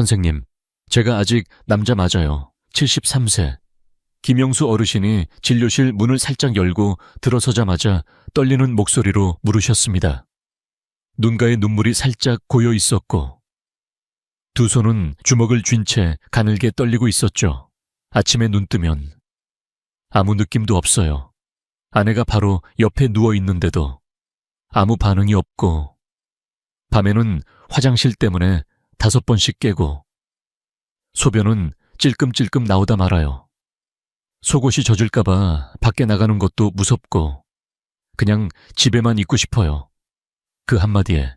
선생님, 제가 아직 남자 맞아요. 73세. 김영수 어르신이 진료실 문을 살짝 열고 들어서자마자 떨리는 목소리로 물으셨습니다. 눈가에 눈물이 살짝 고여 있었고 두 손은 주먹을 쥔 채 가늘게 떨리고 있었죠. 아침에 눈 뜨면 아무 느낌도 없어요. 아내가 바로 옆에 누워 있는데도 아무 반응이 없고 밤에는 화장실 때문에 5번씩 깨고 소변은 찔끔찔끔 나오다 말아요. 속옷이 젖을까봐 밖에 나가는 것도 무섭고 그냥 집에만 있고 싶어요. 그 한마디에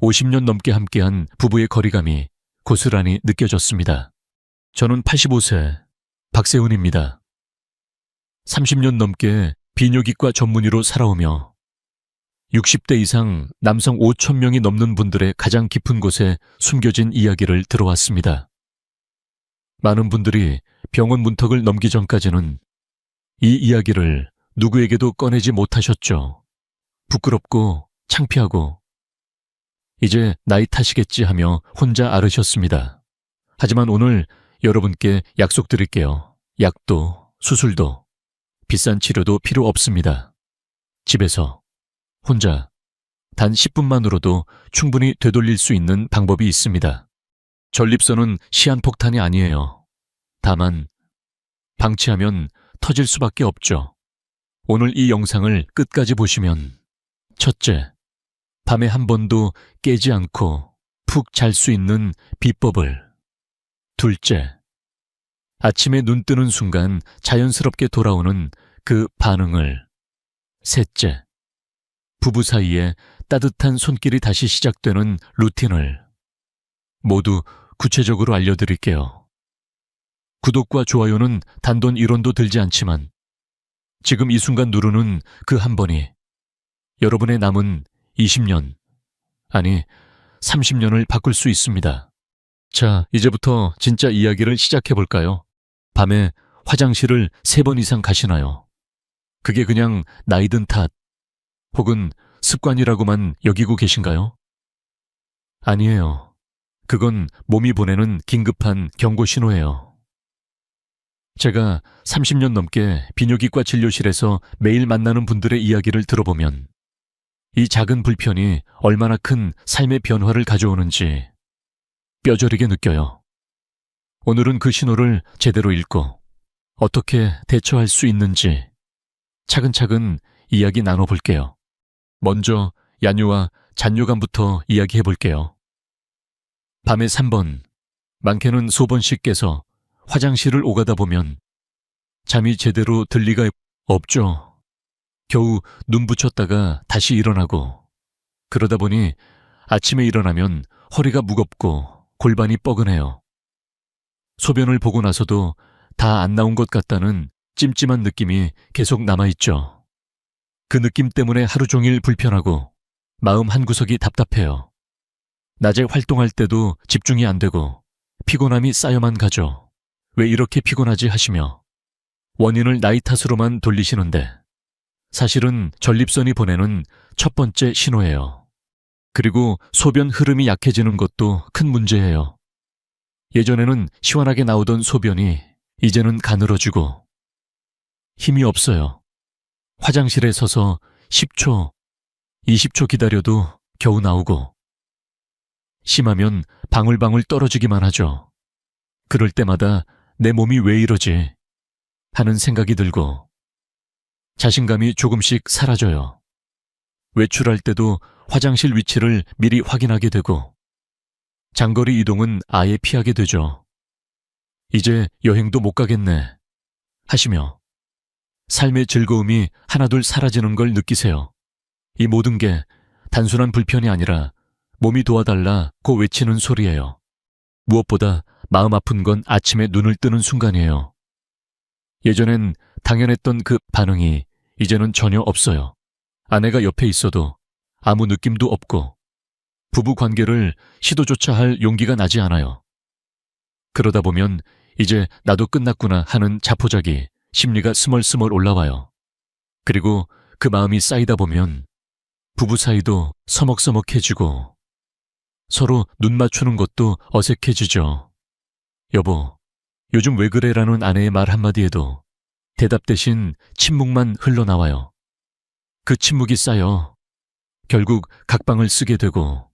50년 넘게 함께한 부부의 거리감이 고스란히 느껴졌습니다. 저는 85세 박세훈입니다. 30년 넘게 비뇨기과 전문의로 살아오며 60대 이상 남성 5천 명이 넘는 분들의 가장 깊은 곳에 숨겨진 이야기를 들어왔습니다. 많은 분들이 병원 문턱을 넘기 전까지는 이 이야기를 누구에게도 꺼내지 못하셨죠. 부끄럽고 창피하고 이제 나이 탓이겠지 하며 혼자 앓으셨습니다. 하지만 오늘 여러분께 약속드릴게요. 약도 수술도 비싼 치료도 필요 없습니다. 집에서 혼자 단 10분만으로도 충분히 되돌릴 수 있는 방법이 있습니다. 전립선은 시한폭탄이 아니에요. 다만 방치하면 터질 수밖에 없죠. 오늘 이 영상을 끝까지 보시면 첫째, 밤에 한 번도 깨지 않고 푹 잘 수 있는 비법을 둘째, 아침에 눈 뜨는 순간 자연스럽게 돌아오는 그 반응을 셋째, 부부 사이에 따뜻한 손길이 다시 시작되는 루틴을 모두 구체적으로 알려드릴게요. 구독과 좋아요는 단돈 1원도 들지 않지만 지금 이 순간 누르는 그 한 번이 여러분의 남은 20년, 아니 30년을 바꿀 수 있습니다. 자, 이제부터 진짜 이야기를 시작해볼까요? 밤에 화장실을 3번 이상 가시나요? 그게 그냥 나이 든 탓, 혹은 습관이라고만 여기고 계신가요? 아니에요. 그건 몸이 보내는 긴급한 경고 신호예요. 제가 30년 넘게 비뇨기과 진료실에서 매일 만나는 분들의 이야기를 들어보면 이 작은 불편이 얼마나 큰 삶의 변화를 가져오는지 뼈저리게 느껴요. 오늘은 그 신호를 제대로 읽고 어떻게 대처할 수 있는지 차근차근 이야기 나눠볼게요. 먼저 야뇨와 잔뇨감부터 이야기해볼게요. 밤에 3번, 많게는 소번씩 깨서 화장실을 오가다 보면 잠이 제대로 들 리가 없죠. 겨우 눈 붙였다가 다시 일어나고 그러다 보니 아침에 일어나면 허리가 무겁고 골반이 뻐근해요. 소변을 보고 나서도 다 안 나온 것 같다는 찜찜한 느낌이 계속 남아있죠. 그 느낌 때문에 하루 종일 불편하고 마음 한구석이 답답해요. 낮에 활동할 때도 집중이 안 되고 피곤함이 쌓여만 가죠. 왜 이렇게 피곤하지 하시며 원인을 나이 탓으로만 돌리시는데 사실은 전립선이 보내는 첫 번째 신호예요. 그리고 소변 흐름이 약해지는 것도 큰 문제예요. 예전에는 시원하게 나오던 소변이 이제는 가늘어지고 힘이 없어요. 화장실에 서서 10초, 20초 기다려도 겨우 나오고 심하면 방울방울 떨어지기만 하죠. 그럴 때마다 내 몸이 왜 이러지 하는 생각이 들고 자신감이 조금씩 사라져요. 외출할 때도 화장실 위치를 미리 확인하게 되고 장거리 이동은 아예 피하게 되죠. 이제 여행도 못 가겠네 하시며 삶의 즐거움이 하나둘 사라지는 걸 느끼세요. 이 모든 게 단순한 불편이 아니라 몸이 도와달라고 외치는 소리예요. 무엇보다 마음 아픈 건 아침에 눈을 뜨는 순간이에요. 예전엔 당연했던 그 반응이 이제는 전혀 없어요. 아내가 옆에 있어도 아무 느낌도 없고 부부 관계를 시도조차 할 용기가 나지 않아요. 그러다 보면 이제 나도 끝났구나 하는 자포자기 심리가 스멀스멀 올라와요. 그리고 그 마음이 쌓이다 보면 부부 사이도 서먹서먹해지고 서로 눈 맞추는 것도 어색해지죠. 여보, 요즘 왜 그래라는 아내의 말 한마디에도 대답 대신 침묵만 흘러나와요. 그 침묵이 쌓여 결국 각방을 쓰게 되고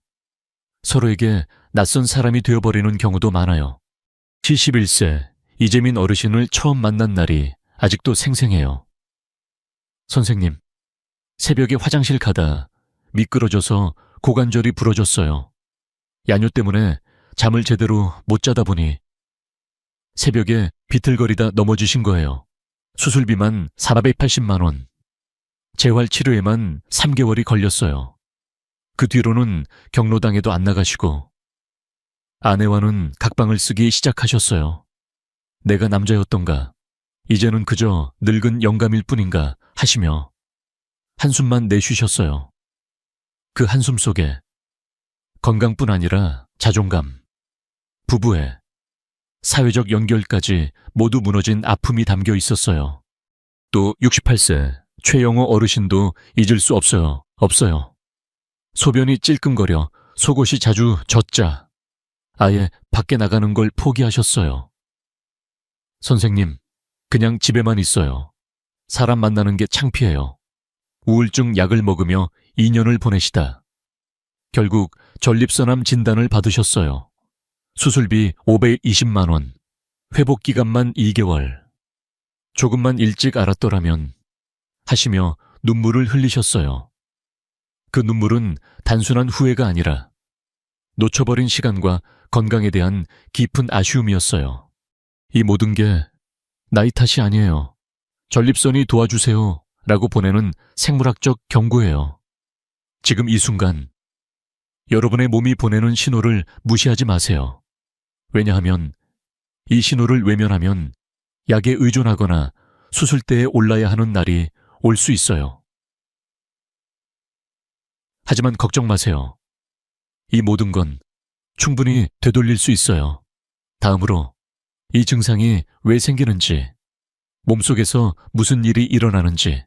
서로에게 낯선 사람이 되어버리는 경우도 많아요. 71세 이재민 어르신을 처음 만난 날이 아직도 생생해요. 선생님, 새벽에 화장실 가다 미끄러져서 고관절이 부러졌어요. 야뇨 때문에 잠을 제대로 못 자다 보니 새벽에 비틀거리다 넘어지신 거예요. 수술비만 480만 원. 재활 치료에만 3개월이 걸렸어요. 그 뒤로는 경로당에도 안 나가시고 아내와는 각방을 쓰기 시작하셨어요. 내가 남자였던가 이제는 그저 늙은 영감일 뿐인가 하시며 한숨만 내쉬셨어요. 그 한숨 속에 건강뿐 아니라 자존감, 부부애, 사회적 연결까지 모두 무너진 아픔이 담겨 있었어요. 또 68세 최영호 어르신도 잊을 수 없어요. 소변이 찔끔거려 속옷이 자주 젖자 아예 밖에 나가는 걸 포기하셨어요. 선생님, 그냥 집에만 있어요. 사람 만나는 게 창피해요. 우울증 약을 먹으며 2년을 보내시다. 결국 전립선암 진단을 받으셨어요. 수술비 520만 원, 회복 기간만 2개월. 조금만 일찍 알았더라면 하시며 눈물을 흘리셨어요. 그 눈물은 단순한 후회가 아니라 놓쳐버린 시간과 건강에 대한 깊은 아쉬움이었어요. 이 모든 게 나이 탓이 아니에요. 전립선이 도와주세요 라고 보내는 생물학적 경고예요. 지금 이 순간 여러분의 몸이 보내는 신호를 무시하지 마세요. 왜냐하면 이 신호를 외면하면 약에 의존하거나 수술대에 올라야 하는 날이 올 수 있어요. 하지만 걱정 마세요. 이 모든 건 충분히 되돌릴 수 있어요. 다음으로 이 증상이 왜 생기는지, 몸속에서 무슨 일이 일어나는지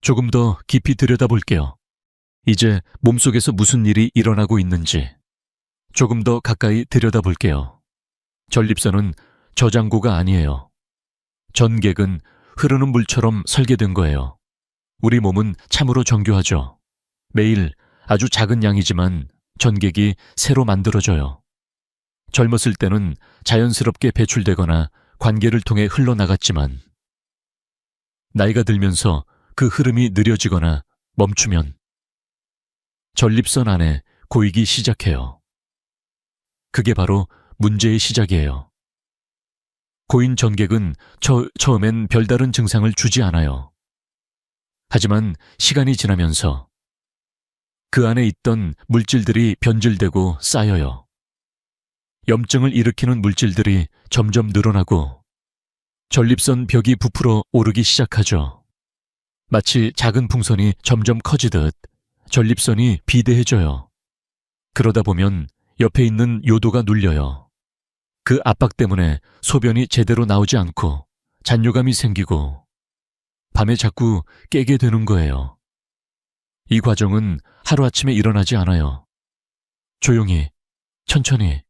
조금 더 깊이 들여다볼게요. 이제 몸속에서 무슨 일이 일어나고 있는지 조금 더 가까이 들여다볼게요. 전립선은 저장고가 아니에요. 전객은 흐르는 물처럼 설계된 거예요. 우리 몸은 참으로 정교하죠. 매일 아주 작은 양이지만 전객이 새로 만들어져요. 젊었을 때는 자연스럽게 배출되거나 관계를 통해 흘러나갔지만 나이가 들면서 그 흐름이 느려지거나 멈추면 전립선 안에 고이기 시작해요. 그게 바로 문제의 시작이에요. 고인 전객은 처음엔 별다른 증상을 주지 않아요. 하지만 시간이 지나면서 그 안에 있던 물질들이 변질되고 쌓여요. 염증을 일으키는 물질들이 점점 늘어나고 전립선 벽이 부풀어 오르기 시작하죠. 마치 작은 풍선이 점점 커지듯 전립선이 비대해져요. 그러다 보면 옆에 있는 요도가 눌려요. 그 압박 때문에 소변이 제대로 나오지 않고 잔뇨감이 생기고 밤에 자꾸 깨게 되는 거예요. 이 과정은 하루아침에 일어나지 않아요. 조용히, 천천히,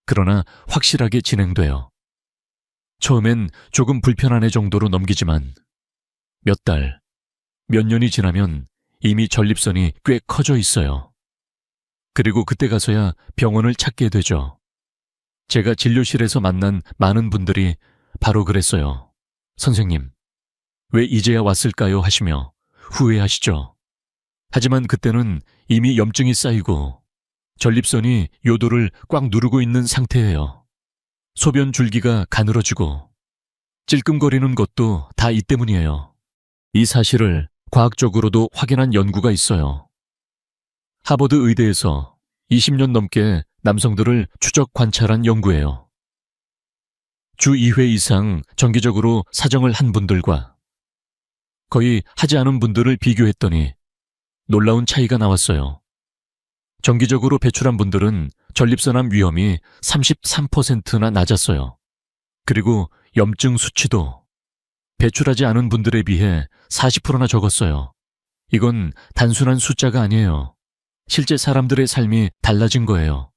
그러나 확실하게 진행돼요. 처음엔 조금 불편한 애 정도로 넘기지만 몇 달, 몇 년이 지나면 이미 전립선이 꽤 커져 있어요. 그리고 그때 가서야 병원을 찾게 되죠. 제가 진료실에서 만난 많은 분들이 바로 그랬어요. 선생님, 왜 이제야 왔을까요? 하시며 후회하시죠. 하지만 그때는 이미 염증이 쌓이고 전립선이 요도를 꽉 누르고 있는 상태예요. 소변 줄기가 가늘어지고 찔끔거리는 것도 다 이 때문이에요. 이 사실을 과학적으로도 확인한 연구가 있어요. 하버드 의대에서 20년 넘게 남성들을 추적 관찰한 연구예요. 주 2회 이상 정기적으로 사정을 한 분들과 거의 하지 않은 분들을 비교했더니 놀라운 차이가 나왔어요. 정기적으로 배출한 분들은 전립선암 위험이 33%나 낮았어요. 그리고 염증 수치도 배출하지 않은 분들에 비해 40%나 적었어요. 이건 단순한 숫자가 아니에요. 실제 사람들의 삶이 달라진 거예요.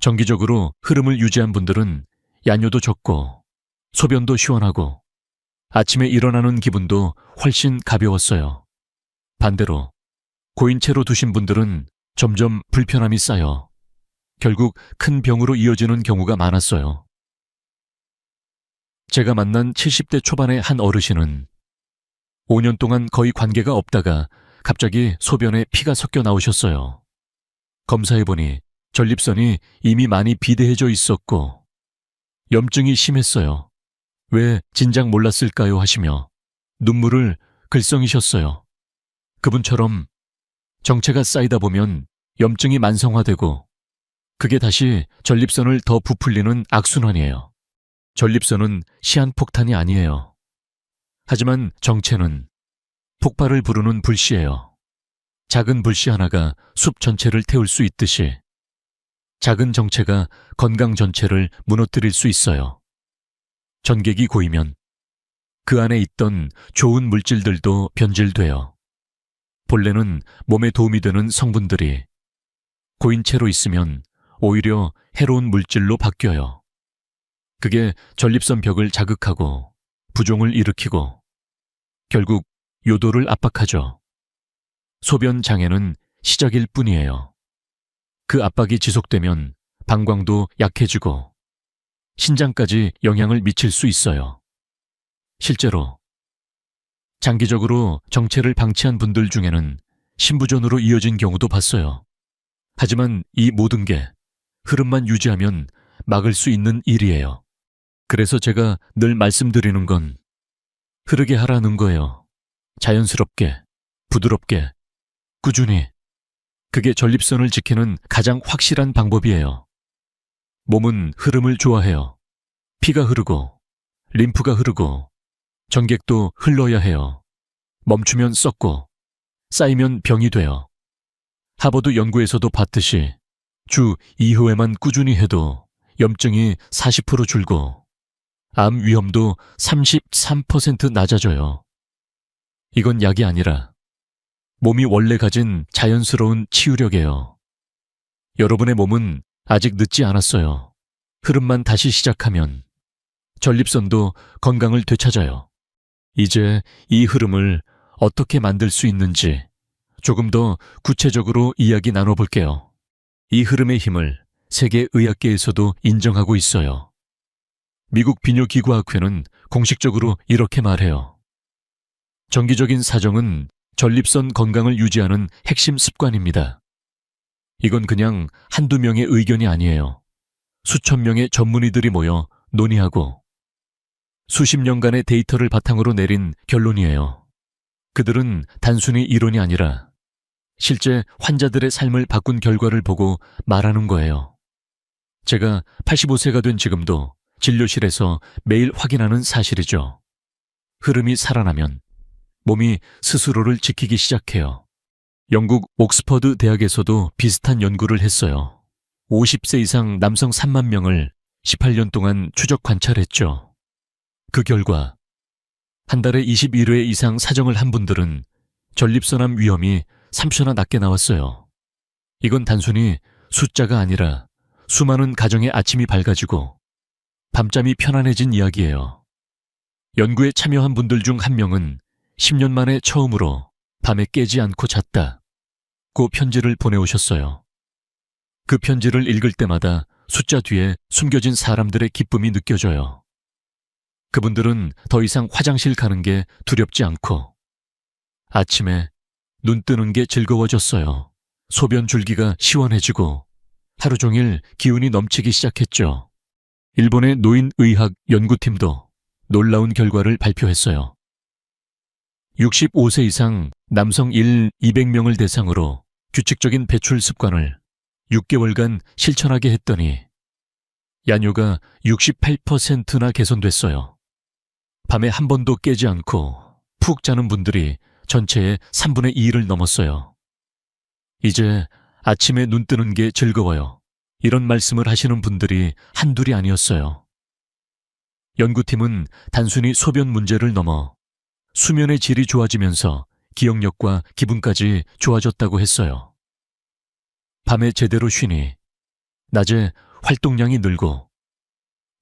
정기적으로 흐름을 유지한 분들은 야뇨도 적고 소변도 시원하고 아침에 일어나는 기분도 훨씬 가벼웠어요. 반대로 고인 채로 두신 분들은 점점 불편함이 쌓여 결국 큰 병으로 이어지는 경우가 많았어요. 제가 만난 70대 초반의 한 어르신은 5년 동안 거의 관계가 없다가 갑자기 소변에 피가 섞여 나오셨어요. 검사해보니 전립선이 이미 많이 비대해져 있었고 염증이 심했어요. 왜 진작 몰랐을까요 하시며 눈물을 글썽이셨어요. 그분처럼 정체가 쌓이다 보면 염증이 만성화되고 그게 다시 전립선을 더 부풀리는 악순환이에요. 전립선은 시한폭탄이 아니에요. 하지만 정체는 폭발을 부르는 불씨예요. 작은 불씨 하나가 숲 전체를 태울 수 있듯이 작은 정체가 건강 전체를 무너뜨릴 수 있어요. 전객이 고이면 그 안에 있던 좋은 물질들도 변질돼요. 본래는 몸에 도움이 되는 성분들이 고인 채로 있으면 오히려 해로운 물질로 바뀌어요. 그게 전립선 벽을 자극하고 부종을 일으키고 결국 요도를 압박하죠. 소변 장애는 시작일 뿐이에요. 그 압박이 지속되면 방광도 약해지고 신장까지 영향을 미칠 수 있어요. 실제로 장기적으로 정체를 방치한 분들 중에는 신부전으로 이어진 경우도 봤어요. 하지만 이 모든 게 흐름만 유지하면 막을 수 있는 일이에요. 그래서 제가 늘 말씀드리는 건 흐르게 하라는 거예요. 자연스럽게, 부드럽게, 꾸준히. 그게 전립선을 지키는 가장 확실한 방법이에요. 몸은 흐름을 좋아해요. 피가 흐르고, 림프가 흐르고, 전객도 흘러야 해요. 멈추면 썩고, 쌓이면 병이 돼요. 하버드 연구에서도 봤듯이 주 2회만 꾸준히 해도 염증이 40% 줄고 암 위험도 33% 낮아져요. 이건 약이 아니라 몸이 원래 가진 자연스러운 치유력이에요. 여러분의 몸은 아직 늦지 않았어요. 흐름만 다시 시작하면 전립선도 건강을 되찾아요. 이제 이 흐름을 어떻게 만들 수 있는지 조금 더 구체적으로 이야기 나눠볼게요. 이 흐름의 힘을 세계 의학계에서도 인정하고 있어요. 미국 비뇨기과학회는 공식적으로 이렇게 말해요. 정기적인 사정은 전립선 건강을 유지하는 핵심 습관입니다. 이건 그냥 한두 명의 의견이 아니에요. 수천 명의 전문의들이 모여 논의하고 수십 년간의 데이터를 바탕으로 내린 결론이에요. 그들은 단순히 이론이 아니라 실제 환자들의 삶을 바꾼 결과를 보고 말하는 거예요. 제가 85세가 된 지금도 진료실에서 매일 확인하는 사실이죠. 흐름이 살아나면 몸이 스스로를 지키기 시작해요. 영국 옥스퍼드 대학에서도 비슷한 연구를 했어요. 50세 이상 남성 3만 명을 18년 동안 추적 관찰했죠. 그 결과 한 달에 21회 이상 사정을 한 분들은 전립선암 위험이 3초나 낮게 나왔어요. 이건 단순히 숫자가 아니라 수많은 가정의 아침이 밝아지고 밤잠이 편안해진 이야기예요. 연구에 참여한 분들 중 한 명은 10년 만에 처음으로 밤에 깨지 않고 잤다고 편지를 보내오셨어요. 그 편지를 읽을 때마다 숫자 뒤에 숨겨진 사람들의 기쁨이 느껴져요. 그분들은 더 이상 화장실 가는 게 두렵지 않고 아침에 눈 뜨는 게 즐거워졌어요. 소변 줄기가 시원해지고 하루 종일 기운이 넘치기 시작했죠. 일본의 노인의학 연구팀도 놀라운 결과를 발표했어요. 65세 이상 남성 200명을 대상으로 규칙적인 배출 습관을 6개월간 실천하게 했더니 야뇨가 68%나 개선됐어요. 밤에 한 번도 깨지 않고 푹 자는 분들이 전체의 3분의 2를 넘었어요. 이제 아침에 눈 뜨는 게 즐거워요. 이런 말씀을 하시는 분들이 한둘이 아니었어요. 연구팀은 단순히 소변 문제를 넘어 수면의 질이 좋아지면서 기억력과 기분까지 좋아졌다고 했어요. 밤에 제대로 쉬니 낮에 활동량이 늘고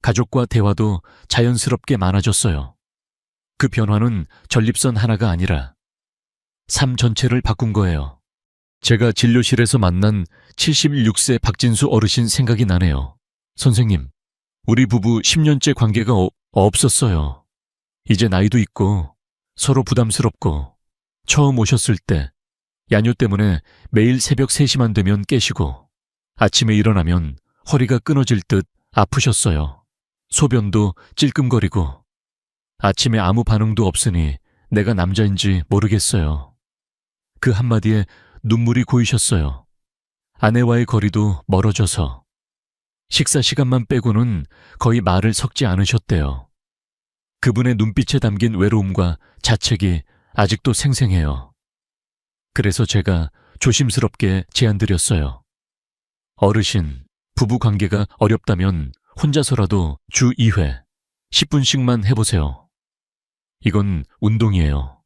가족과 대화도 자연스럽게 많아졌어요. 그 변화는 전립선 하나가 아니라 삶 전체를 바꾼 거예요. 제가 진료실에서 만난 76세 박진수 어르신 생각이 나네요. 선생님, 우리 부부 10년째 관계가 없었어요. 이제 나이도 있고 서로 부담스럽고 처음 오셨을 때 야뇨 때문에 매일 새벽 3시만 되면 깨시고 아침에 일어나면 허리가 끊어질 듯 아프셨어요. 소변도 찔끔거리고 아침에 아무 반응도 없으니 내가 남자인지 모르겠어요. 그 한마디에 눈물이 고이셨어요. 아내와의 거리도 멀어져서 식사 시간만 빼고는 거의 말을 섞지 않으셨대요. 그분의 눈빛에 담긴 외로움과 자책이 아직도 생생해요. 그래서 제가 조심스럽게 제안드렸어요. 어르신, 부부 관계가 어렵다면 혼자서라도 주 2회, 10분씩만 해보세요. 이건 운동이에요.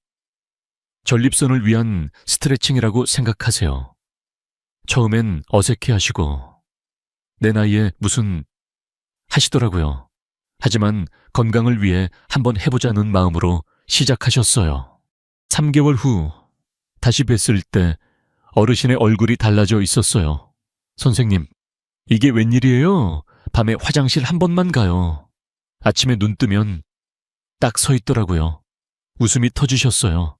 전립선을 위한 스트레칭이라고 생각하세요. 처음엔 어색해하시고 내 나이에 무슨 하시더라고요. 하지만 건강을 위해 한번 해보자는 마음으로 시작하셨어요. 3개월 후 다시 뵀을 때 어르신의 얼굴이 달라져 있었어요. 선생님, 이게 웬일이에요? 밤에 화장실 한 번만 가요. 아침에 눈 뜨면 딱 서 있더라고요. 웃음이 터지셨어요.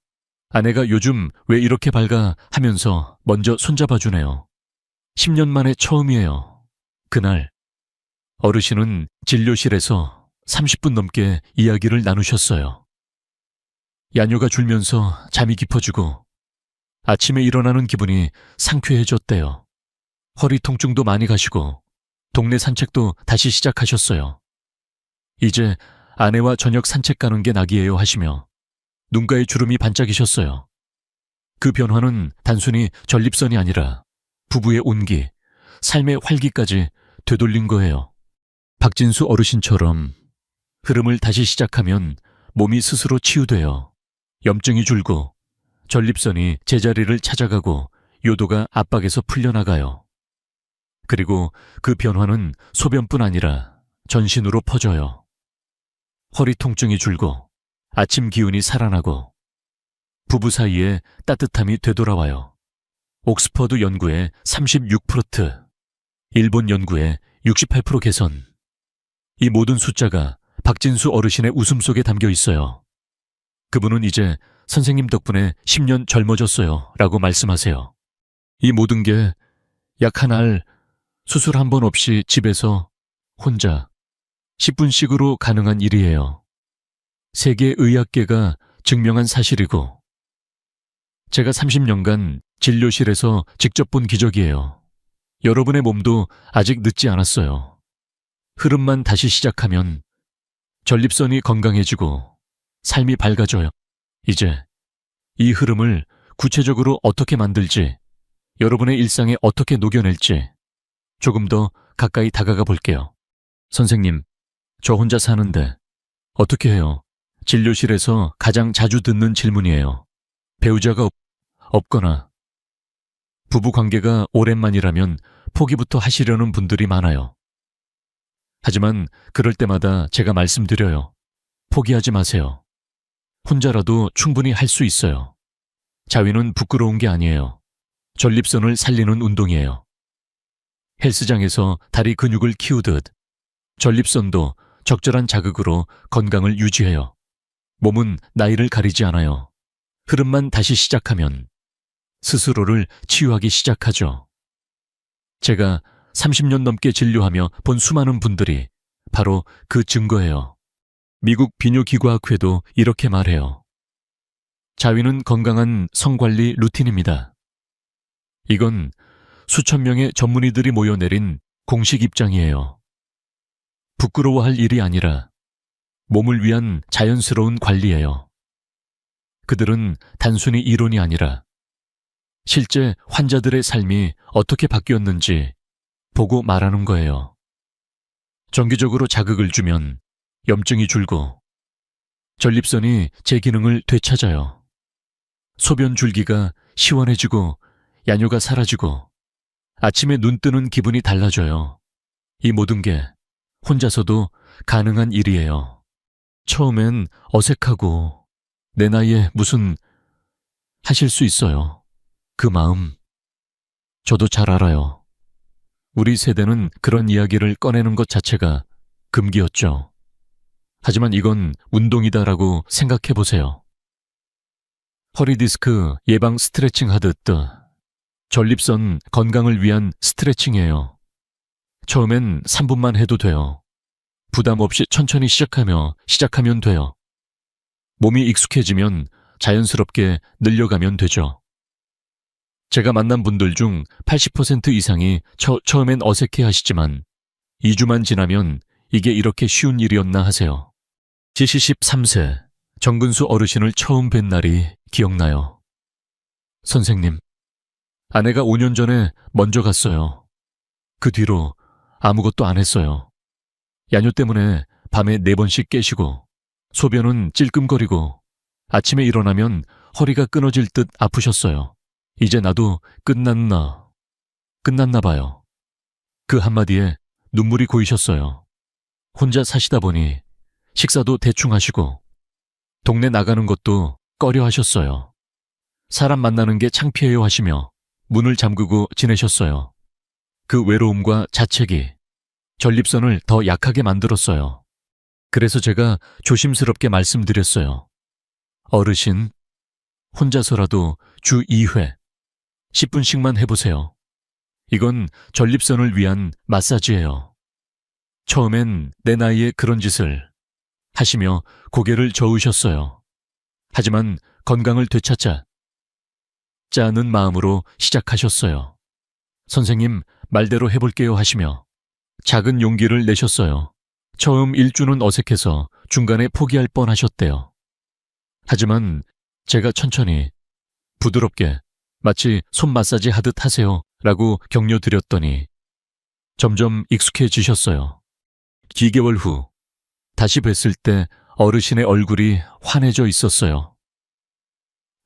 아내가 요즘 왜 이렇게 밝아 하면서 먼저 손잡아주네요. 10년 만에 처음이에요. 그날 어르신은 진료실에서 30분 넘게 이야기를 나누셨어요. 야뇨가 줄면서 잠이 깊어지고 아침에 일어나는 기분이 상쾌해졌대요. 허리 통증도 많이 가시고 동네 산책도 다시 시작하셨어요. 이제 아내와 저녁 산책 가는 게 낙이에요 하시며 눈가에 주름이 반짝이셨어요. 그 변화는 단순히 전립선이 아니라 부부의 온기, 삶의 활기까지 되돌린 거예요. 박진수 어르신처럼 흐름을 다시 시작하면 몸이 스스로 치유돼요. 염증이 줄고 전립선이 제자리를 찾아가고 요도가 압박에서 풀려나가요. 그리고 그 변화는 소변뿐 아니라 전신으로 퍼져요. 허리 통증이 줄고 아침 기운이 살아나고 부부 사이에 따뜻함이 되돌아와요. 옥스퍼드 연구의 36%, 일본 연구의 68% 개선. 이 모든 숫자가 박진수 어르신의 웃음 속에 담겨 있어요. 그분은 이제 선생님 덕분에 10년 젊어졌어요 라고 말씀하세요. 이 모든 게 약 한 알 수술 한 번 없이 집에서 혼자 10분씩으로 가능한 일이에요. 세계 의학계가 증명한 사실이고 제가 30년간 진료실에서 직접 본 기적이에요. 여러분의 몸도 아직 늦지 않았어요. 흐름만 다시 시작하면 전립선이 건강해지고 삶이 밝아져요. 이제 이 흐름을 구체적으로 어떻게 만들지, 여러분의 일상에 어떻게 녹여낼지 조금 더 가까이 다가가 볼게요. 선생님, 저 혼자 사는데 어떻게 해요? 진료실에서 가장 자주 듣는 질문이에요. 배우자가 없거나 부부 관계가 오랜만이라면 포기부터 하시려는 분들이 많아요. 하지만 그럴 때마다 제가 말씀드려요. 포기하지 마세요. 혼자라도 충분히 할 수 있어요. 자위는 부끄러운 게 아니에요. 전립선을 살리는 운동이에요. 헬스장에서 다리 근육을 키우듯 전립선도 적절한 자극으로 건강을 유지해요. 몸은 나이를 가리지 않아요. 흐름만 다시 시작하면 스스로를 치유하기 시작하죠. 제가 30년 넘게 진료하며 본 수많은 분들이 바로 그 증거예요. 미국 비뇨기과학회도 이렇게 말해요. 자위는 건강한 성관리 루틴입니다. 이건 수천 명의 전문의들이 모여내린 공식 입장이에요. 부끄러워할 일이 아니라 몸을 위한 자연스러운 관리예요. 그들은 단순히 이론이 아니라 실제 환자들의 삶이 어떻게 바뀌었는지 보고 말하는 거예요. 정기적으로 자극을 주면 염증이 줄고 전립선이 제 기능을 되찾아요. 소변 줄기가 시원해지고 야뇨가 사라지고 아침에 눈 뜨는 기분이 달라져요. 이 모든 게 혼자서도 가능한 일이에요. 처음엔 어색하고 내 나이에 무슨 하실 수 있어요. 그 마음 저도 잘 알아요. 우리 세대는 그런 이야기를 꺼내는 것 자체가 금기였죠. 하지만 이건 운동이다라고 생각해 보세요. 허리 디스크 예방 스트레칭 하듯 전립선 건강을 위한 스트레칭이에요. 처음엔 3분만 해도 돼요. 부담 없이 천천히 시작하면 돼요. 몸이 익숙해지면 자연스럽게 늘려가면 되죠. 제가 만난 분들 중 80% 이상이 처음엔 어색해 하시지만 2주만 지나면 이게 이렇게 쉬운 일이었나 하세요. 지73세 정근수 어르신을 처음 뵌 날이 기억나요. 선생님, 아내가 5년 전에 먼저 갔어요. 그 뒤로 아무것도 안 했어요. 야뇨 때문에 밤에 4번씩 깨시고 소변은 찔끔거리고 아침에 일어나면 허리가 끊어질 듯 아프셨어요. 이제 나도 끝났나 봐요. 그 한마디에 눈물이 고이셨어요. 혼자 사시다 보니 식사도 대충 하시고 동네 나가는 것도 꺼려 하셨어요. 사람 만나는 게 창피해요 하시며 문을 잠그고 지내셨어요. 그 외로움과 자책이 전립선을 더 약하게 만들었어요. 그래서 제가 조심스럽게 말씀드렸어요. 어르신, 혼자서라도 주 2회, 10분씩만 해보세요. 이건 전립선을 위한 마사지예요. 처음엔 내 나이에 그런 짓을 하시며 고개를 저으셨어요. 하지만 건강을 되찾자 짜는 마음으로 시작하셨어요. 선생님, 말대로 해볼게요 하시며 작은 용기를 내셨어요. 처음 1주는 어색해서 중간에 포기할 뻔하셨대요. 하지만 제가 천천히 부드럽게 마치 손 마사지 하듯 하세요 라고 격려드렸더니 점점 익숙해지셨어요. 기개월 후 다시 뵀을 때 어르신의 얼굴이 환해져 있었어요.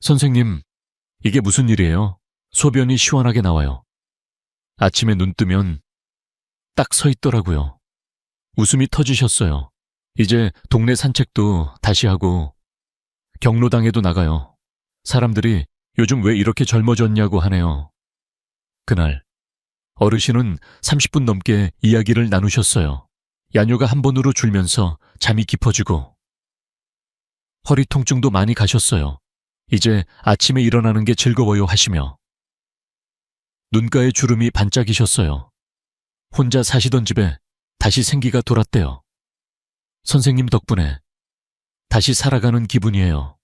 선생님, 이게 무슨 일이에요? 소변이 시원하게 나와요. 아침에 눈 뜨면 딱 서 있더라고요. 웃음이 터지셨어요. 이제 동네 산책도 다시 하고 경로당에도 나가요. 사람들이 요즘 왜 이렇게 젊어졌냐고 하네요. 그날 어르신은 30분 넘게 이야기를 나누셨어요. 야뇨가 한 번으로 줄면서 잠이 깊어지고 허리 통증도 많이 가셨어요. 이제 아침에 일어나는 게 즐거워요 하시며 눈가에 주름이 반짝이셨어요. 혼자 사시던 집에 다시 생기가 돌았대요. 선생님 덕분에 다시 살아가는 기분이에요.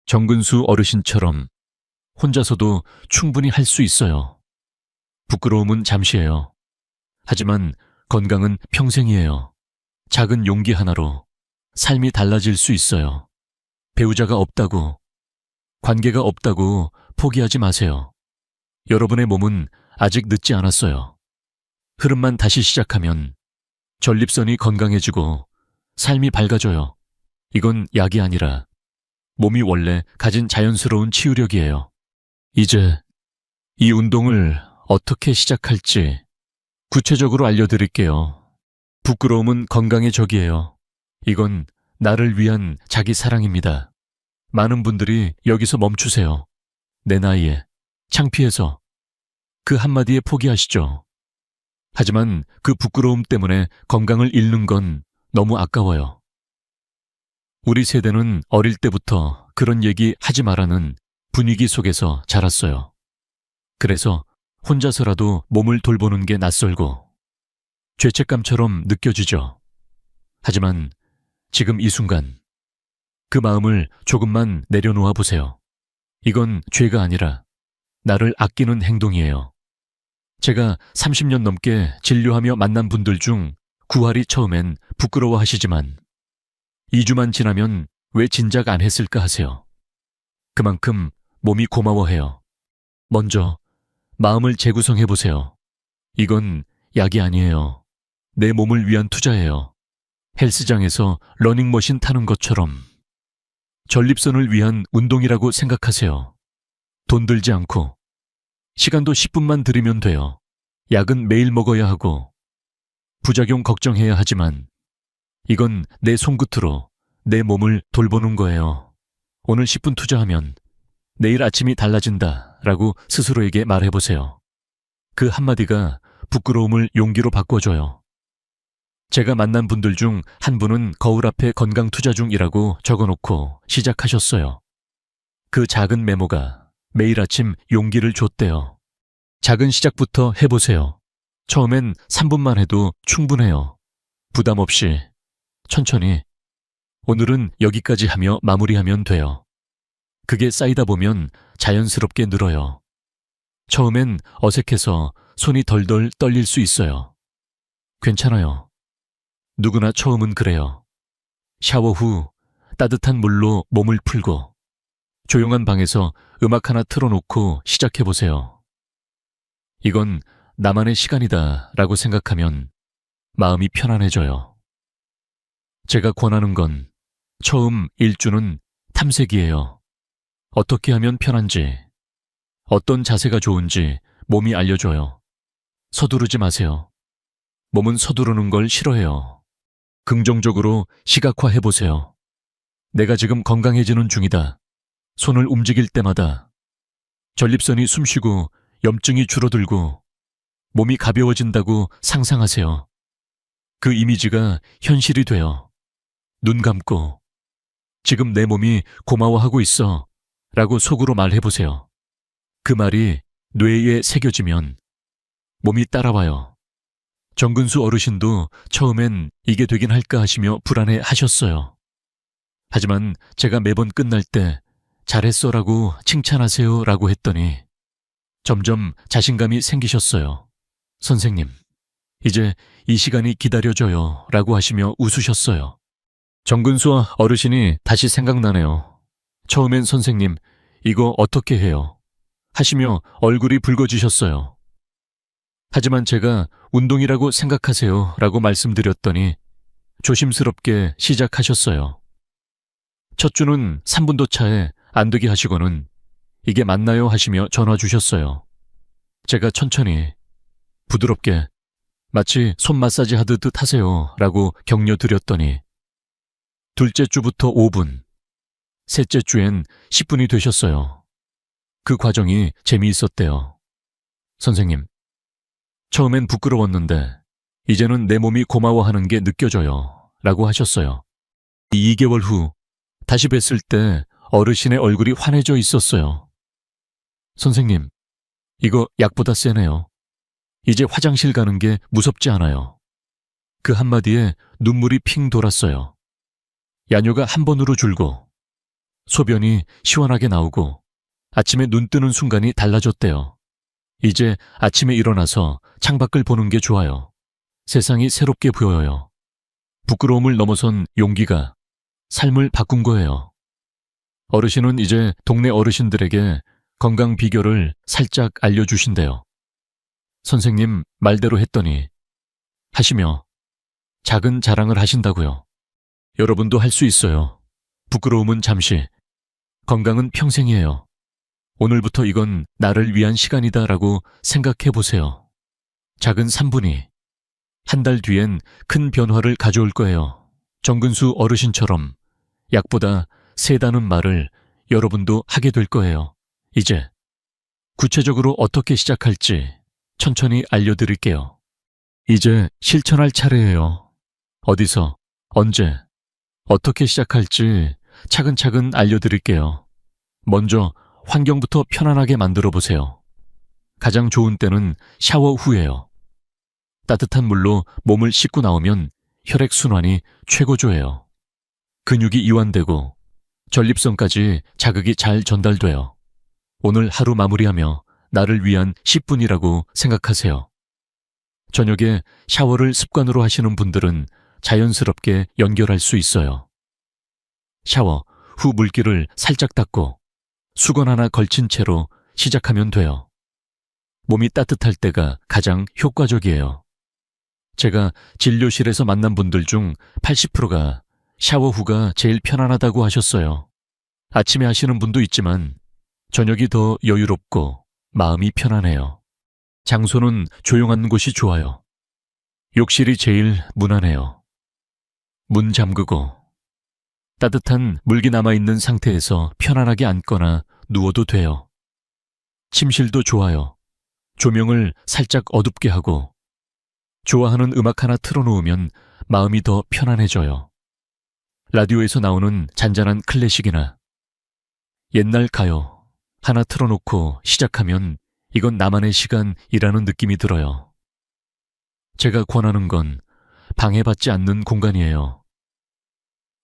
정근수 어르신처럼 혼자서도 충분히 할 수 있어요. 부끄러움은 잠시예요. 하지만 건강은 평생이에요. 작은 용기 하나로 삶이 달라질 수 있어요. 배우자가 없다고, 관계가 없다고 포기하지 마세요. 여러분의 몸은 아직 늦지 않았어요. 흐름만 다시 시작하면 전립선이 건강해지고 삶이 밝아져요. 이건 약이 아니라 몸이 원래 가진 자연스러운 치유력이에요. 이제 이 운동을 어떻게 시작할지 구체적으로 알려드릴게요. 부끄러움은 건강의 적이에요. 이건 나를 위한 자기 사랑입니다. 많은 분들이 여기서 멈추세요. 내 나이에 창피해서 그 한마디에 포기하시죠. 하지만 그 부끄러움 때문에 건강을 잃는 건 너무 아까워요. 우리 세대는 어릴 때부터 그런 얘기 하지 말라는 분위기 속에서 자랐어요. 그래서 혼자서라도 몸을 돌보는 게 낯설고 죄책감처럼 느껴지죠. 하지만 지금 이 순간 그 마음을 조금만 내려놓아 보세요. 이건 죄가 아니라 나를 아끼는 행동이에요. 제가 30년 넘게 진료하며 만난 분들 중 9할이 처음엔 부끄러워하시지만 2주만 지나면 왜 진작 안 했을까 하세요. 그만큼 몸이 고마워해요. 먼저 마음을 재구성해보세요. 이건 약이 아니에요. 내 몸을 위한 투자예요. 헬스장에서 러닝머신 타는 것처럼 전립선을 위한 운동이라고 생각하세요. 돈 들지 않고 시간도 10분만 들이면 돼요. 약은 매일 먹어야 하고 부작용 걱정해야 하지만 이건 내 손끝으로 내 몸을 돌보는 거예요. 오늘 10분 투자하면 내일 아침이 달라진다 라고 스스로에게 말해보세요. 그 한마디가 부끄러움을 용기로 바꿔줘요. 제가 만난 분들 중 한 분은 거울 앞에 건강 투자 중이라고 적어놓고 시작하셨어요. 그 작은 메모가 매일 아침 용기를 줬대요. 작은 시작부터 해보세요. 처음엔 3분만 해도 충분해요. 부담 없이 천천히 오늘은 여기까지 하며 마무리하면 돼요. 그게 쌓이다 보면 자연스럽게 늘어요. 처음엔 어색해서 손이 덜덜 떨릴 수 있어요. 괜찮아요. 누구나 처음은 그래요. 샤워 후 따뜻한 물로 몸을 풀고 조용한 방에서 음악 하나 틀어놓고 시작해보세요. 이건 나만의 시간이다 라고 생각하면 마음이 편안해져요. 제가 권하는 건 처음 1주는 탐색이에요. 어떻게 하면 편한지, 어떤 자세가 좋은지 몸이 알려줘요. 서두르지 마세요. 몸은 서두르는 걸 싫어해요. 긍정적으로 시각화해보세요. 내가 지금 건강해지는 중이다. 손을 움직일 때마다 전립선이 숨쉬고 염증이 줄어들고 몸이 가벼워진다고 상상하세요. 그 이미지가 현실이 돼요. 눈 감고 지금 내 몸이 고마워하고 있어 라고 속으로 말해보세요. 그 말이 뇌에 새겨지면 몸이 따라와요. 정근수 어르신도 처음엔 이게 되긴 할까 하시며 불안해 하셨어요. 하지만 제가 매번 끝날 때 잘했어 라고 칭찬하세요 라고 했더니 점점 자신감이 생기셨어요. 선생님, 이제 이 시간이 기다려져요 라고 하시며 웃으셨어요. 정근수 어르신이 다시 생각나네요. 처음엔 선생님, 이거 어떻게 해요? 하시며 얼굴이 붉어지셨어요. 하지만 제가 운동이라고 생각하세요 라고 말씀드렸더니 조심스럽게 시작하셨어요. 첫 주는 3분도 차에 안 되게 하시고는 이게 맞나요 하시며 전화 주셨어요. 제가 천천히 부드럽게 마치 손 마사지 하듯 하세요 라고 격려 드렸더니 둘째 주부터 5분, 셋째 주엔 10분이 되셨어요. 그 과정이 재미있었대요. 선생님, 처음엔 부끄러웠는데 이제는 내 몸이 고마워하는 게 느껴져요 라고 하셨어요. 2개월 후 다시 뵀을 때 어르신의 얼굴이 환해져 있었어요. 선생님, 이거 약보다 세네요. 이제 화장실 가는 게 무섭지 않아요. 그 한마디에 눈물이 핑 돌았어요. 야뇨가 한 번으로 줄고 소변이 시원하게 나오고 아침에 눈 뜨는 순간이 달라졌대요. 이제 아침에 일어나서 창밖을 보는 게 좋아요. 세상이 새롭게 보여요. 부끄러움을 넘어선 용기가 삶을 바꾼 거예요. 어르신은 이제 동네 어르신들에게 건강 비결을 살짝 알려주신대요. 선생님 말대로 했더니 하시며 작은 자랑을 하신다고요. 여러분도 할 수 있어요. 부끄러움은 잠시, 건강은 평생이에요. 오늘부터 이건 나를 위한 시간이다 라고 생각해 보세요. 작은 3분이 한 달 뒤엔 큰 변화를 가져올 거예요. 정근수 어르신처럼 약보다 세다는 말을 여러분도 하게 될 거예요. 이제 구체적으로 어떻게 시작할지 천천히 알려드릴게요. 이제 실천할 차례예요. 어디서, 언제, 어떻게 시작할지 차근차근 알려드릴게요. 먼저 환경부터 편안하게 만들어 보세요. 가장 좋은 때는 샤워 후예요. 따뜻한 물로 몸을 씻고 나오면 혈액순환이 최고조예요. 근육이 이완되고 전립선까지 자극이 잘 전달돼요. 오늘 하루 마무리하며 나를 위한 10분이라고 생각하세요. 저녁에 샤워를 습관으로 하시는 분들은 자연스럽게 연결할 수 있어요. 샤워 후 물기를 살짝 닦고 수건 하나 걸친 채로 시작하면 돼요. 몸이 따뜻할 때가 가장 효과적이에요. 제가 진료실에서 만난 분들 중 80%가 샤워 후가 제일 편안하다고 하셨어요. 아침에 하시는 분도 있지만 저녁이 더 여유롭고 마음이 편안해요. 장소는 조용한 곳이 좋아요. 욕실이 제일 무난해요. 문 잠그고 따뜻한 물기 남아있는 상태에서 편안하게 앉거나 누워도 돼요. 침실도 좋아요. 조명을 살짝 어둡게 하고 좋아하는 음악 하나 틀어놓으면 마음이 더 편안해져요. 라디오에서 나오는 잔잔한 클래식이나 옛날 가요 하나 틀어놓고 시작하면 이건 나만의 시간이라는 느낌이 들어요. 제가 권하는 건 방해받지 않는 공간이에요.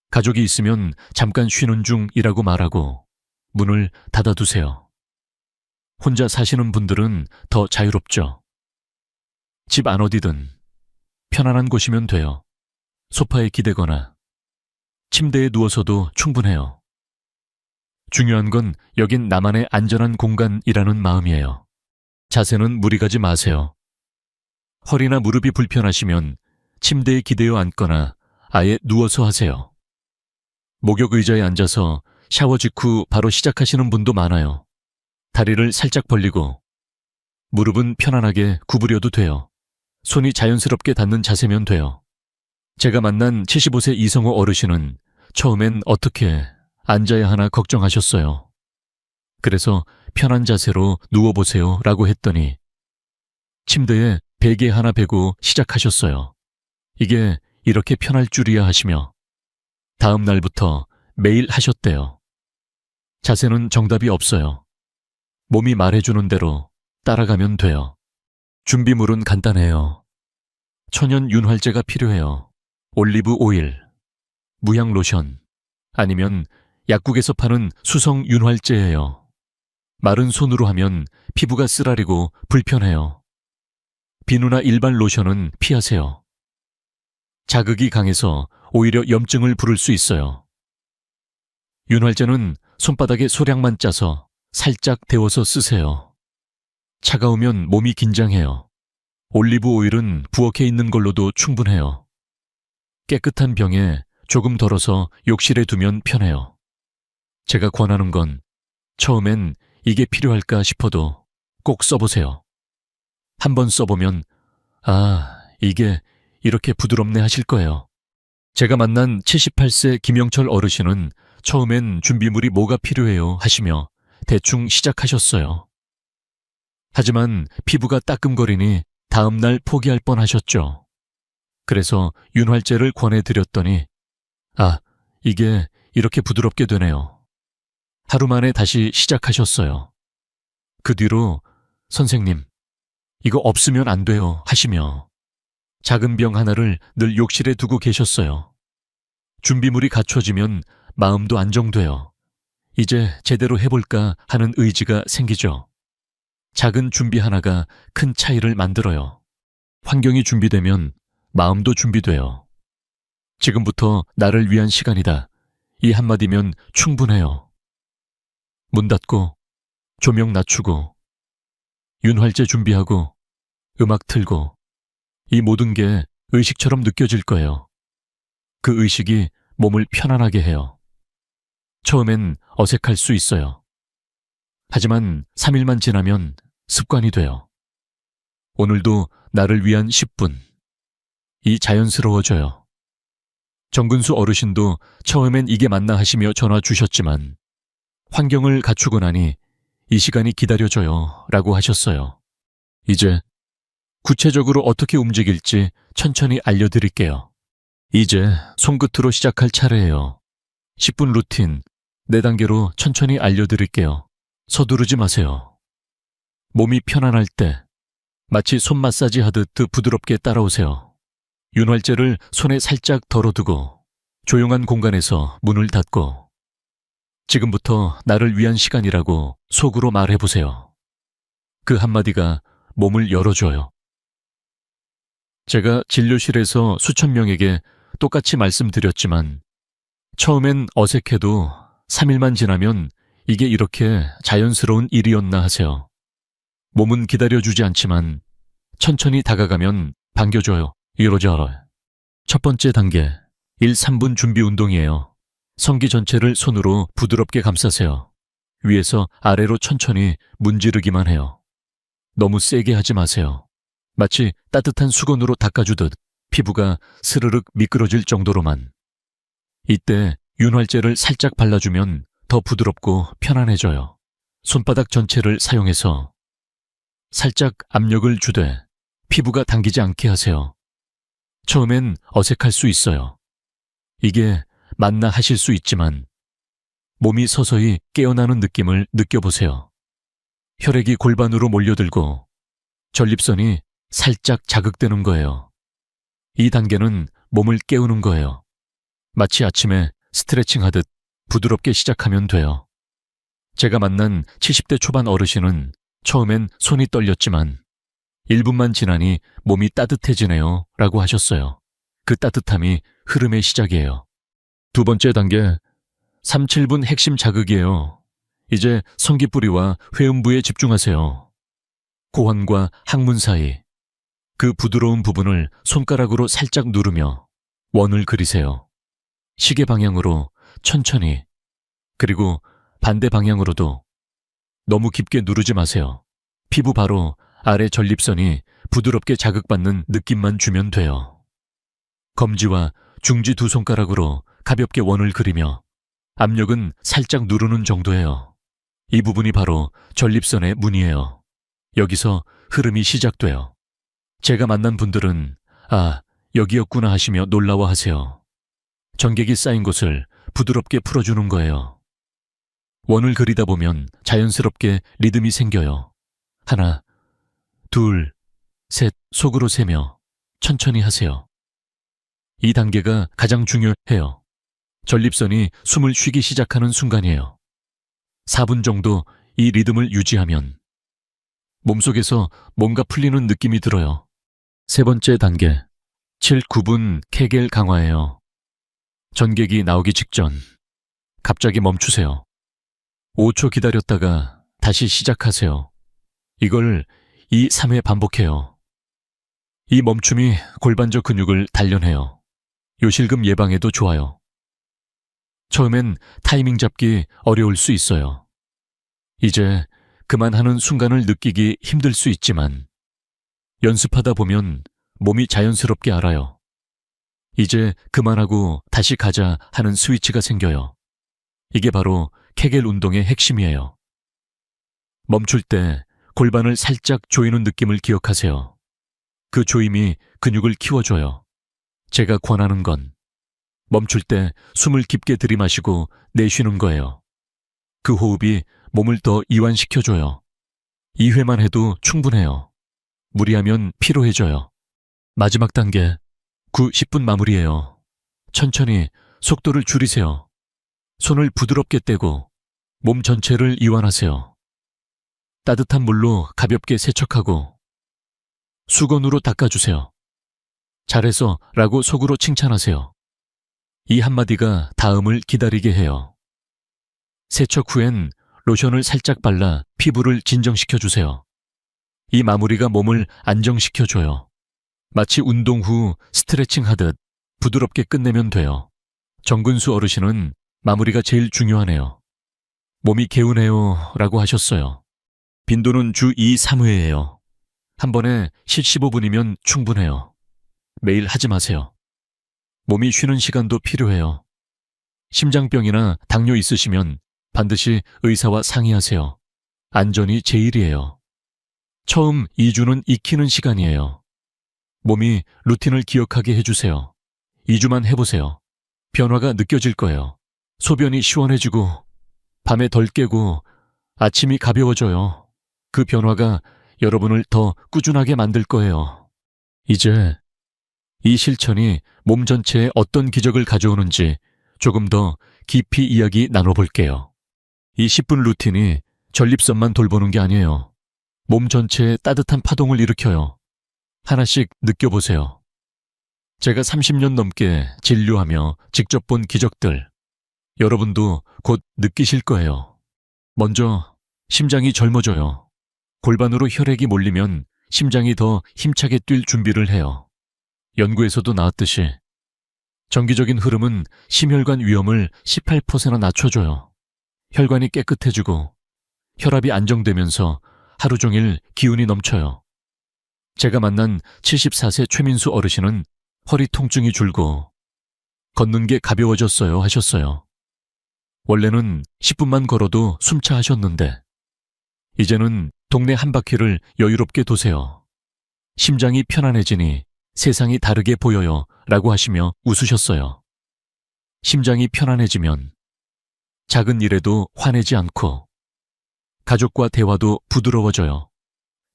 가족이 있으면 잠깐 쉬는 중이라고 말하고 문을 닫아두세요. 혼자 사시는 분들은 더 자유롭죠. 집 안 어디든 편안한 곳이면 돼요. 소파에 기대거나 침대에 누워서도 충분해요. 중요한 건 여긴 나만의 안전한 공간이라는 마음이에요. 자세는 무리 가지 마세요. 허리나 무릎이 불편하시면 침대에 기대어 앉거나 아예 누워서 하세요. 목욕 의자에 앉아서 샤워 직후 바로 시작하시는 분도 많아요. 다리를 살짝 벌리고 무릎은 편안하게 구부려도 돼요. 손이 자연스럽게 닿는 자세면 돼요. 제가 만난 75세 이성호 어르신은 처음엔 어떻게 앉아야 하나 걱정하셨어요. 그래서 편한 자세로 누워보세요 라고 했더니 침대에 베개 하나 베고 시작하셨어요. 이게 이렇게 편할 줄이야 하시며 다음 날부터 매일 하셨대요. 자세는 정답이 없어요. 몸이 말해주는 대로 따라가면 돼요. 준비물은 간단해요. 천연 윤활제가 필요해요. 올리브 오일, 무향 로션, 아니면 약국에서 파는 수성 윤활제예요. 마른 손으로 하면 피부가 쓰라리고 불편해요. 비누나 일반 로션은 피하세요. 자극이 강해서 오히려 염증을 부를 수 있어요. 윤활제는 손바닥에 소량만 짜서 살짝 데워서 쓰세요. 차가우면 몸이 긴장해요. 올리브 오일은 부엌에 있는 걸로도 충분해요. 깨끗한 병에 조금 덜어서 욕실에 두면 편해요. 제가 권하는 건 처음엔 이게 필요할까 싶어도 꼭 써보세요. 한번 써보면 이게 이렇게 부드럽네 하실 거예요. 제가 만난 78세 김영철 어르신은 처음엔 준비물이 뭐가 필요해요 하시며 대충 시작하셨어요. 하지만 피부가 따끔거리니 다음날 포기할 뻔하셨죠. 그래서 윤활제를 권해드렸더니 이게 이렇게 부드럽게 되네요. 하루 만에 다시 시작하셨어요. 그 뒤로 선생님, 이거 없으면 안 돼요 하시며 작은 병 하나를 늘 욕실에 두고 계셨어요. 준비물이 갖춰지면 마음도 안정돼요. 이제 제대로 해볼까 하는 의지가 생기죠. 작은 준비 하나가 큰 차이를 만들어요. 환경이 준비되면 마음도 준비돼요. 지금부터 나를 위한 시간이다. 이 한마디면 충분해요. 문 닫고 조명 낮추고 윤활제 준비하고 음악 틀고 이 모든 게 의식처럼 느껴질 거예요. 그 의식이 몸을 편안하게 해요. 처음엔 어색할 수 있어요. 하지만 3일만 지나면 습관이 돼요. 오늘도 나를 위한 10분. 이 자연스러워져요. 정근수 어르신도 처음엔 이게 맞나 하시며 전화 주셨지만 환경을 갖추고 나니 이 시간이 기다려져요 라고 하셨어요. 이제 구체적으로 어떻게 움직일지 천천히 알려드릴게요. 이제 손끝으로 시작할 차례예요. 10분 루틴 4단계로 천천히 알려드릴게요. 서두르지 마세요. 몸이 편안할 때 마치 손 마사지 하듯 부드럽게 따라오세요. 윤활제를 손에 살짝 덜어두고 조용한 공간에서 문을 닫고 지금부터 나를 위한 시간이라고 속으로 말해보세요. 그 한마디가 몸을 열어줘요. 제가 진료실에서 수천 명에게 똑같이 말씀드렸지만 처음엔 어색해도 3일만 지나면 이게 이렇게 자연스러운 일이었나 하세요. 몸은 기다려주지 않지만 천천히 다가가면 반겨줘요. 이러지 알아요. 첫 번째 단계 1, 3분 준비 운동이에요. 성기 전체를 손으로 부드럽게 감싸세요. 위에서 아래로 천천히 문지르기만 해요. 너무 세게 하지 마세요. 마치 따뜻한 수건으로 닦아주듯 피부가 스르륵 미끄러질 정도로만. 이때 윤활제를 살짝 발라주면 더 부드럽고 편안해져요. 손바닥 전체를 사용해서 살짝 압력을 주되 피부가 당기지 않게 하세요. 처음엔 어색할 수 있어요. 이게 맞나 하실 수 있지만 몸이 서서히 깨어나는 느낌을 느껴보세요. 혈액이 골반으로 몰려들고 전립선이 살짝 자극되는 거예요. 이 단계는 몸을 깨우는 거예요. 마치 아침에 스트레칭 하듯 부드럽게 시작하면 돼요. 제가 만난 70대 초반 어르신은 처음엔 손이 떨렸지만 1분만 지나니 몸이 따뜻해지네요 라고 하셨어요. 그 따뜻함이 흐름의 시작이에요. 두 번째 단계, 3-7분 핵심 자극이에요. 이제 성기뿌리와 회음부에 집중하세요. 고환과 항문 사이, 그 부드러운 부분을 손가락으로 살짝 누르며 원을 그리세요. 시계 방향으로 천천히, 그리고 반대 방향으로도. 너무 깊게 누르지 마세요. 피부 바로 아래 전립선이 부드럽게 자극받는 느낌만 주면 돼요. 검지와 중지 두 손가락으로 가볍게 원을 그리며 압력은 살짝 누르는 정도예요. 이 부분이 바로 전립선의 문이에요. 여기서 흐름이 시작돼요. 제가 만난 분들은 아, 여기였구나 하시며 놀라워하세요. 전객이 쌓인 곳을 부드럽게 풀어주는 거예요. 원을 그리다 보면 자연스럽게 리듬이 생겨요. 하나, 둘, 셋, 속으로 세며 천천히 하세요. 이 단계가 가장 중요해요. 전립선이 숨을 쉬기 시작하는 순간이에요. 4분 정도 이 리듬을 유지하면 몸속에서 뭔가 풀리는 느낌이 들어요. 세 번째 단계, 7-9분 케겔 강화예요. 전객이 나오기 직전 갑자기 멈추세요. 5초 기다렸다가 다시 시작하세요. 이걸 2-3회 반복해요. 이 멈춤이 골반저 근육을 단련해요. 요실금 예방에도 좋아요. 처음엔 타이밍 잡기 어려울 수 있어요. 이제 그만하는 순간을 느끼기 힘들 수 있지만 연습하다 보면 몸이 자연스럽게 알아요. 이제 그만하고 다시 가자 하는 스위치가 생겨요. 이게 바로 케겔 운동의 핵심이에요. 멈출 때 골반을 살짝 조이는 느낌을 기억하세요. 그 조임이 근육을 키워줘요. 제가 권하는 건 멈출 때 숨을 깊게 들이마시고 내쉬는 거예요. 그 호흡이 몸을 더 이완시켜줘요. 2회만 해도 충분해요. 무리하면 피로해져요. 마지막 단계, 9-10분 마무리예요. 천천히 속도를 줄이세요. 손을 부드럽게 떼고 몸 전체를 이완하세요. 따뜻한 물로 가볍게 세척하고 수건으로 닦아주세요. 잘했어 라고 속으로 칭찬하세요. 이 한마디가 다음을 기다리게 해요. 세척 후엔 로션을 살짝 발라 피부를 진정시켜주세요. 이 마무리가 몸을 안정시켜줘요. 마치 운동 후 스트레칭 하듯 부드럽게 끝내면 돼요. 정근수 어르신은 마무리가 제일 중요하네요. 몸이 개운해요 라고 하셨어요. 빈도는 주 2-3회예요. 한 번에 15분이면 충분해요. 매일 하지 마세요. 몸이 쉬는 시간도 필요해요. 심장병이나 당뇨 있으시면 반드시 의사와 상의하세요. 안전이 제일이에요. 처음 2주는 익히는 시간이에요. 몸이 루틴을 기억하게 해주세요. 2주만 해보세요. 변화가 느껴질 거예요. 소변이 시원해지고 밤에 덜 깨고 아침이 가벼워져요. 그 변화가 여러분을 더 꾸준하게 만들 거예요. 이제 이 실천이 몸 전체에 어떤 기적을 가져오는지 조금 더 깊이 이야기 나눠볼게요. 이 10분 루틴이 전립선만 돌보는 게 아니에요. 몸 전체에 따뜻한 파동을 일으켜요. 하나씩 느껴보세요. 제가 30년 넘게 진료하며 직접 본 기적들, 여러분도 곧 느끼실 거예요. 먼저 심장이 젊어져요. 골반으로 혈액이 몰리면 심장이 더 힘차게 뛸 준비를 해요. 연구에서도 나왔듯이 정기적인 흐름은 심혈관 위험을 18%나 낮춰줘요. 혈관이 깨끗해지고 혈압이 안정되면서 하루 종일 기운이 넘쳐요. 제가 만난 74세 최민수 어르신은 허리 통증이 줄고 걷는 게 가벼워졌어요 하셨어요. 원래는 10분만 걸어도 숨차 하셨는데 이제는 동네 한 바퀴를 여유롭게 도세요. 심장이 편안해지니 세상이 다르게 보여요 라고 하시며 웃으셨어요. 심장이 편안해지면 작은 일에도 화내지 않고 가족과 대화도 부드러워져요.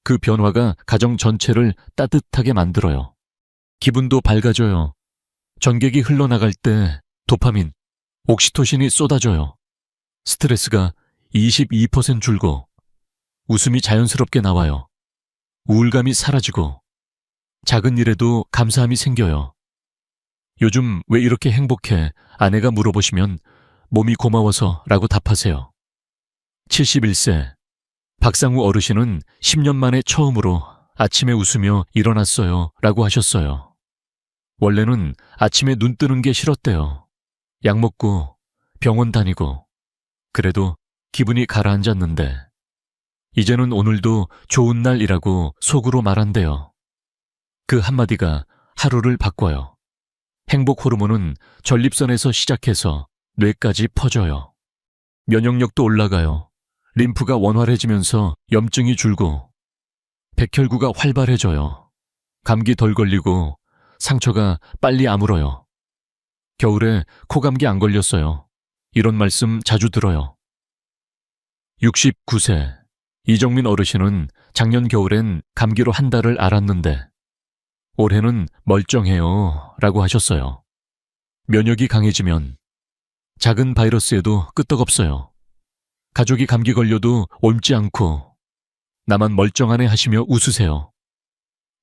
그 변화가 가정 전체를 따뜻하게 만들어요. 기분도 밝아져요. 전객이 흘러나갈 때 도파민, 옥시토신이 쏟아져요. 스트레스가 22% 줄고 웃음이 자연스럽게 나와요. 우울감이 사라지고 작은 일에도 감사함이 생겨요. 요즘 왜 이렇게 행복해? 아내가 물어보시면 몸이 고마워서 라고 답하세요. 71세 박상우 어르신은 10년 만에 처음으로 아침에 웃으며 일어났어요 라고 하셨어요. 원래는 아침에 눈 뜨는 게 싫었대요. 약 먹고 병원 다니고 그래도 기분이 가라앉았는데 이제는 오늘도 좋은 날이라고 속으로 말한대요. 그 한마디가 하루를 바꿔요. 행복 호르몬은 전립선에서 시작해서 뇌까지 퍼져요. 면역력도 올라가요. 림프가 원활해지면서 염증이 줄고 백혈구가 활발해져요. 감기 덜 걸리고 상처가 빨리 아물어요. 겨울에 코감기 안 걸렸어요. 이런 말씀 자주 들어요. 69세 이정민 어르신은 작년 겨울엔 감기로 한 달을 앓았는데 올해는 멀쩡해요 라고 하셨어요. 면역이 강해지면 작은 바이러스에도 끄떡없어요. 가족이 감기 걸려도 옮지 않고 나만 멀쩡하네 하시며 웃으세요.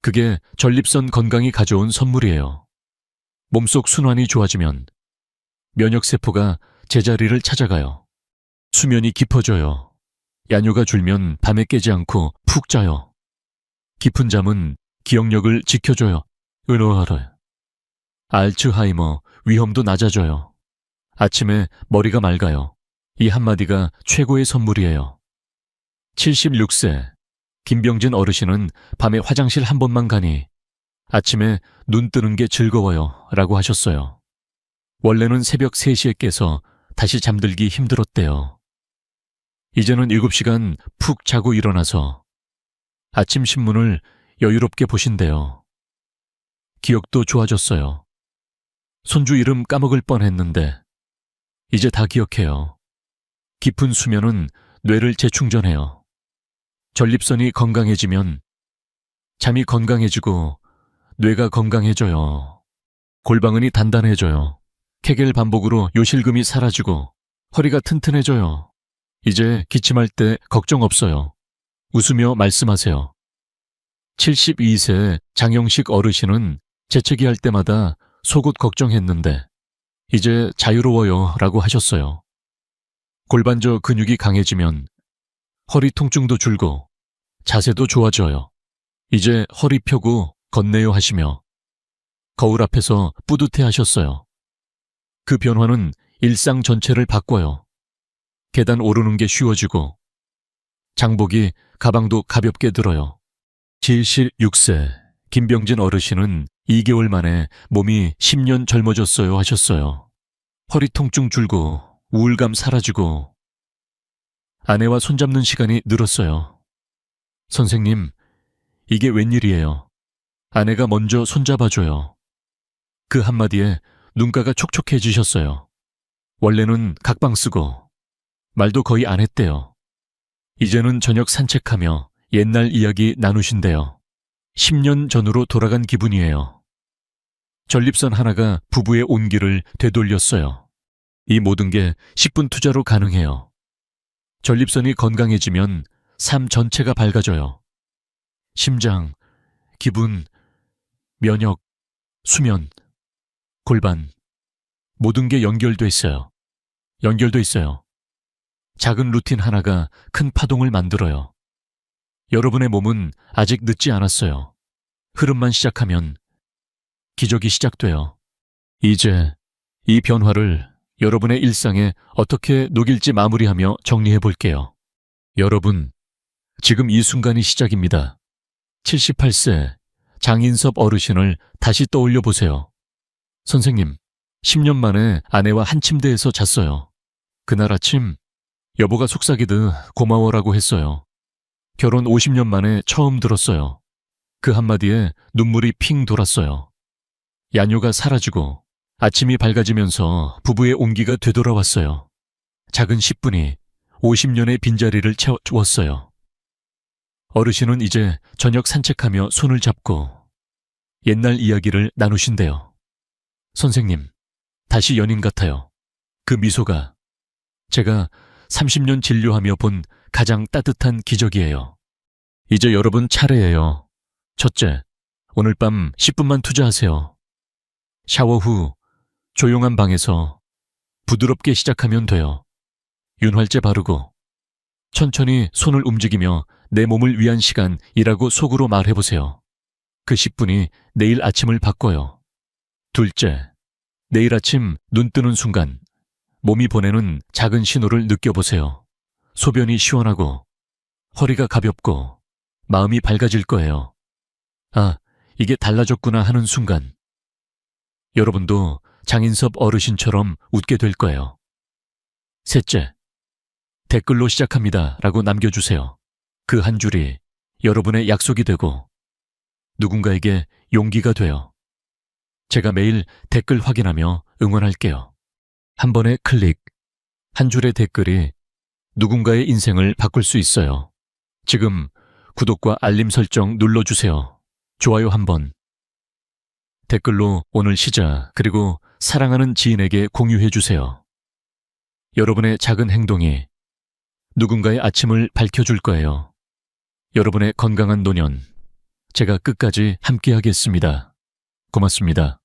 그게 전립선 건강이 가져온 선물이에요. 몸속 순환이 좋아지면 면역세포가 제자리를 찾아가요. 수면이 깊어져요. 야뇨가 줄면 밤에 깨지 않고 푹 자요. 깊은 잠은 기억력을 지켜줘요. 은호하래. 알츠하이머 위험도 낮아져요. 아침에 머리가 맑아요. 이 한마디가 최고의 선물이에요. 76세 김병진 어르신은 밤에 화장실 한 번만 가니 아침에 눈 뜨는 게 즐거워요 라고 하셨어요. 원래는 새벽 3시에 깨서 다시 잠들기 힘들었대요. 이제는 7시간 푹 자고 일어나서 아침 신문을 여유롭게 보신대요. 기억도 좋아졌어요. 손주 이름 까먹을 뻔했는데 이제 다 기억해요. 깊은 수면은 뇌를 재충전해요. 전립선이 건강해지면 잠이 건강해지고 뇌가 건강해져요. 골방은이 단단해져요. 케겔 반복으로 요실금이 사라지고 허리가 튼튼해져요. 이제 기침할 때 걱정 없어요. 웃으며 말씀하세요. 72세 장영식 어르신은 재채기 할 때마다 속옷 걱정했는데 이제 자유로워요 라고 하셨어요. 골반저 근육이 강해지면 허리 통증도 줄고 자세도 좋아져요. 이제 허리 펴고 걷네요 하시며 거울 앞에서 뿌듯해 하셨어요. 그 변화는 일상 전체를 바꿔요. 계단 오르는 게 쉬워지고 장복이 가방도 가볍게 들어요. 76세 김병진 어르신은 2개월 만에 몸이 10년 젊어졌어요 하셨어요. 허리 통증 줄고 우울감 사라지고 아내와 손잡는 시간이 늘었어요. 선생님, 이게 웬일이에요. 아내가 먼저 손잡아줘요. 그 한마디에 눈가가 촉촉해지셨어요. 원래는 각방 쓰고 말도 거의 안 했대요. 이제는 저녁 산책하며 옛날 이야기 나누신대요. 10년 전으로 돌아간 기분이에요. 전립선 하나가 부부의 온기를 되돌렸어요. 이 모든 게 10분 투자로 가능해요. 전립선이 건강해지면 삶 전체가 밝아져요. 심장, 기분, 면역, 수면, 골반, 모든 게 연결돼 있어요. 연결돼 있어요. 작은 루틴 하나가 큰 파동을 만들어요. 여러분의 몸은 아직 늦지 않았어요. 흐름만 시작하면 기적이 시작돼요. 이제 이 변화를 여러분의 일상에 어떻게 녹일지 마무리하며 정리해 볼게요. 여러분, 지금 이 순간이 시작입니다. 78세 장인섭 어르신을 다시 떠올려 보세요. 선생님, 10년 만에 아내와 한 침대에서 잤어요. 그날 아침 여보가 속삭이듯 고마워라고 했어요. 결혼 50년 만에 처음 들었어요. 그 한마디에 눈물이 핑 돌았어요. 야뇨가 사라지고 아침이 밝아지면서 부부의 온기가 되돌아왔어요. 작은 10분이 50년의 빈자리를 채워주었어요. 어르신은 이제 저녁 산책하며 손을 잡고 옛날 이야기를 나누신대요. 선생님, 다시 연인 같아요. 그 미소가 제가 30년 진료하며 본 가장 따뜻한 기적이에요. 이제 여러분 차례예요. 첫째, 오늘 밤 10분만 투자하세요. 샤워 후 조용한 방에서 부드럽게 시작하면 돼요. 윤활제 바르고 천천히 손을 움직이며 내 몸을 위한 시간이라고 속으로 말해보세요. 그 10분이 내일 아침을 바꿔요. 둘째, 내일 아침 눈 뜨는 순간 몸이 보내는 작은 신호를 느껴보세요. 소변이 시원하고 허리가 가볍고 마음이 밝아질 거예요. 아, 이게 달라졌구나 하는 순간 여러분도 장인섭 어르신처럼 웃게 될 거예요. 셋째, 댓글로 시작합니다 라고 남겨주세요. 그 한 줄이 여러분의 약속이 되고 누군가에게 용기가 돼요. 제가 매일 댓글 확인하며 응원할게요. 한 번의 클릭, 한 줄의 댓글이 누군가의 인생을 바꿀 수 있어요. 지금 구독과 알림 설정 눌러주세요. 좋아요 한번. 댓글로 오늘 시작 그리고 사랑하는 지인에게 공유해주세요. 여러분의 작은 행동이 누군가의 아침을 밝혀줄 거예요. 여러분의 건강한 노년, 제가 끝까지 함께하겠습니다. 고맙습니다.